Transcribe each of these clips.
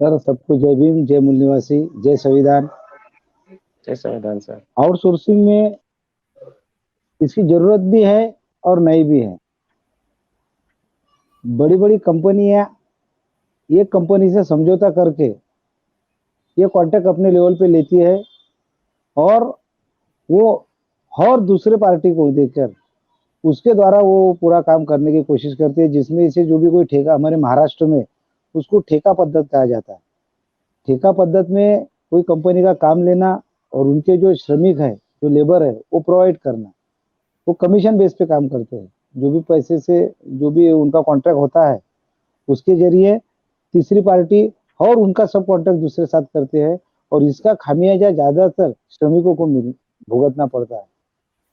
Sir सबको जय भीम, जय मूल निवासी, जय संविधान। जय संविधान सर। आउटसोर्सिंग में इसकी जरूरत भी है और नहीं भी है। बड़ी बड़ी कंपनियां एक कंपनी से समझौता करके ये कॉन्ट्रैक्ट अपने लेवल पे लेती है और वो और दूसरे पार्टी को देकर उसके द्वारा वो पूरा काम करने की कोशिश करती है, जिसमें इसे जो भी कोई ठेका, हमारे महाराष्ट्र में उसको ठेका पद्धत कहा जाता है। ठेका पद्धत में कोई कंपनी का काम लेना और उनके जो श्रमिक है, जो लेबर है, वो प्रोवाइड करना। वो कमीशन बेस पे काम करते हैं। जो भी पैसे से जो भी उनका कॉन्ट्रैक्ट होता है उसके जरिए तीसरी पार्टी और उनका सब कॉन्ट्रैक्ट दूसरे साथ करते हैं और इसका खामियाजा ज्यादातर श्रमिकों को भुगतना पड़ता है।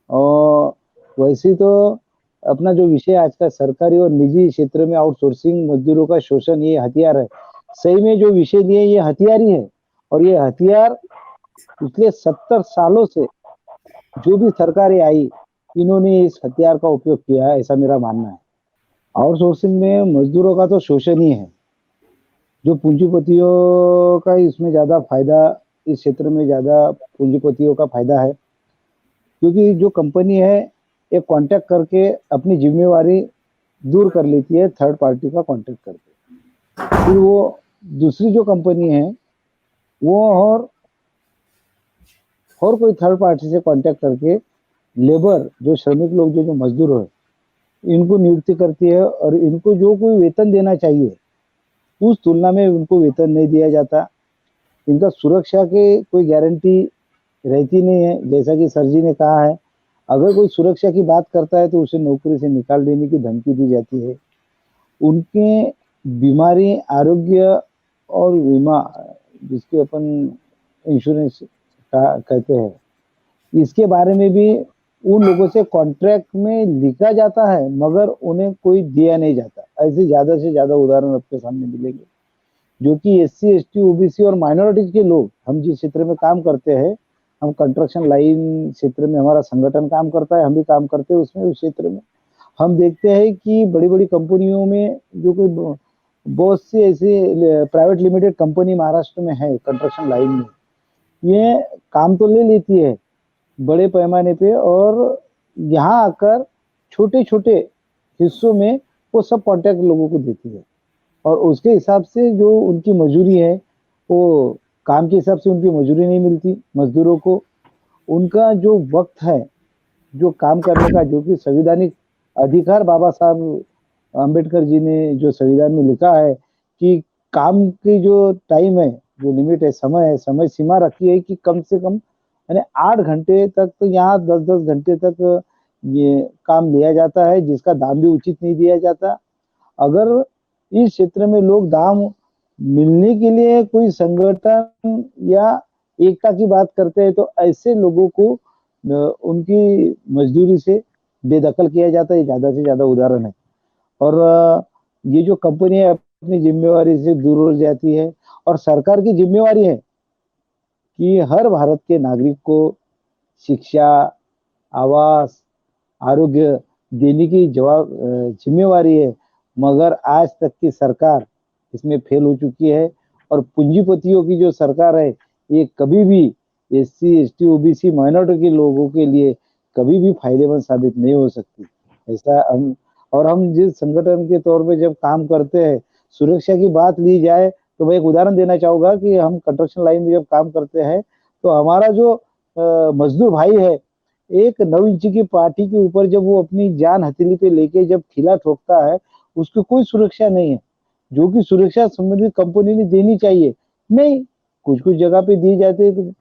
और वैसे तो अपना जो विषय आज का सरकारी और निजी क्षेत्र में आउटसोर्सिंग मजदूरों का शोषण, ये हथियार है। सही में जो विषय लिए ये हथियार ही है और ये हथियार पिछले 70 सालों से जो भी सरकारें आई इन्होंने इस हथियार का उपयोग किया है, ऐसा मेरा मानना है। आउटसोर्सिंग में मजदूरों का तो शोषण ही है। जो पूंजीपतियों का इसमें ज्यादा फायदा, इस क्षेत्र में ज्यादा पूंजीपतियों का फायदा है, क्योंकि जो कंपनी है एक कॉन्ट्रैक्ट करके अपनी जिम्मेवारी दूर कर लेती है थर्ड पार्टी का कॉन्ट्रैक्ट करके। फिर वो दूसरी जो कंपनी है वो और कोई थर्ड पार्टी से कॉन्ट्रैक्ट करके लेबर, जो श्रमिक लोग, जो मजदूर है, इनको नियुक्ति करती है और इनको जो कोई वेतन देना चाहिए उस तुलना में उनको वेतन नहीं दिया जाता। इनका सुरक्षा के कोई गारंटी रहती नहीं है। जैसा कि सर जी ने कहा है, अगर कोई सुरक्षा की बात करता है तो उसे नौकरी से निकाल देने की धमकी दी जाती है। उनके बीमारी, आरोग्य और बीमा, जिसके अपन इंश्योरेंस कहते हैं, इसके बारे में भी उन लोगों से कॉन्ट्रैक्ट में लिखा जाता है मगर उन्हें कोई दिया नहीं जाता। ऐसे ज्यादा से ज्यादा उदाहरण आपके सामने मिलेंगे, जो कि एससी, एसटी, ओबीसी और माइनॉरिटीज के लोग, हम जिस क्षेत्र में काम करते हैं, हम कंस्ट्रक्शन लाइन क्षेत्र में हमारा संगठन काम करता है, हम भी काम करते हैं उसमें, उस क्षेत्र में हम देखते हैं कि बड़ी बड़ी कंपनियों में जो कोई बहुत सी ऐसी प्राइवेट लिमिटेड कंपनी महाराष्ट्र में है कंस्ट्रक्शन लाइन में, ये काम तो ले लेती है बड़े पैमाने पे और यहाँ आकर छोटे छोटे हिस्सों में वो सब कॉन्ट्रैक्ट लोगों को देती है और उसके हिसाब से जो उनकी मजूरी है, वो काम के हिसाब से उनकी मजूरी नहीं मिलती मजदूरों को। उनका जो वक्त है जो काम करने का, जो कि संवैधानिक अधिकार बाबा साहब अम्बेडकर जी ने जो संविधान में लिखा है कि काम की जो टाइम है, जो लिमिट है, समय सीमा रखी है कि कम से कम यानी 8 घंटे तक, तो यहाँ 10-10 घंटे तक ये काम लिया जाता है, जिसका दाम भी उचित नहीं दिया जाता। अगर इस क्षेत्र में लोग दाम मिलने के लिए कोई संगठन या एकता की बात करते हैं तो ऐसे लोगों को उनकी मजदूरी से बेदखल किया जाता है। ज्यादा से ज्यादा उदाहरण है। और ये जो कंपनी है अपनी जिम्मेवारी से दूर हो जाती है और सरकार की जिम्मेवारी है कि हर भारत के नागरिक को शिक्षा, आवास, आरोग्य देने की जिम्मेवारी है, मगर आज तक की सरकार इसमें फेल हो चुकी है और पूंजीपतियों की जो सरकार है ये कभी भी एससी, एसटी, ओबीसी, माइनॉरिटी के लोगों के लिए कभी भी फायदेमंद साबित नहीं हो सकती। ऐसा हम जिस संगठन के तौर पे जब काम करते हैं, सुरक्षा की बात ली जाए तो मैं एक उदाहरण देना चाहूंगा कि हम कंस्ट्रक्शन लाइन में जब काम करते हैं तो हमारा जो मजदूर भाई है, एक 9 इंची की पार्टी के ऊपर जब वो अपनी जान हथेली पे लेके जब खिला ठोकता है, उसकी कोई सुरक्षा नहीं है, जो कि सुरक्षा संबंधित कंपनी ने देनी चाहिए। नहीं, कुछ कुछ जगह पे दी जाती है, तो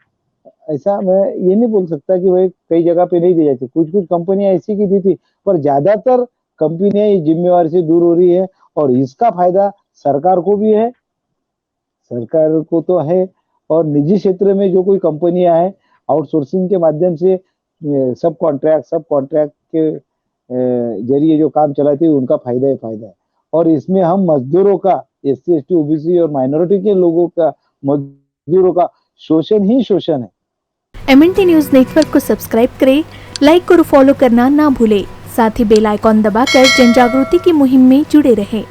ऐसा मैं ये नहीं बोल सकता कि भाई कई जगह पे नहीं दी जाती, कुछ कुछ कंपनियां ऐसी की दी थी, पर ज्यादातर कंपनियां ये जिम्मेवारी से दूर हो रही है और इसका फायदा सरकार को भी है, सरकार को तो है, और निजी क्षेत्र में जो कोई कंपनियां हैं आउटसोर्सिंग के माध्यम से सब कॉन्ट्रैक्ट के जरिए जो काम चलाती है, उनका फायदा है। और इसमें हम मजदूरों का, एससी, एसटी, ओबीसी और माइनॉरिटी के लोगों का, मजदूरों का शोषण ही शोषण है। MNT न्यूज नेटवर्क को सब्सक्राइब करें, लाइक और फॉलो करना ना भूलें। साथ ही बेल आइकॉन दबाकर जन जागृति की मुहिम में जुड़े रहें।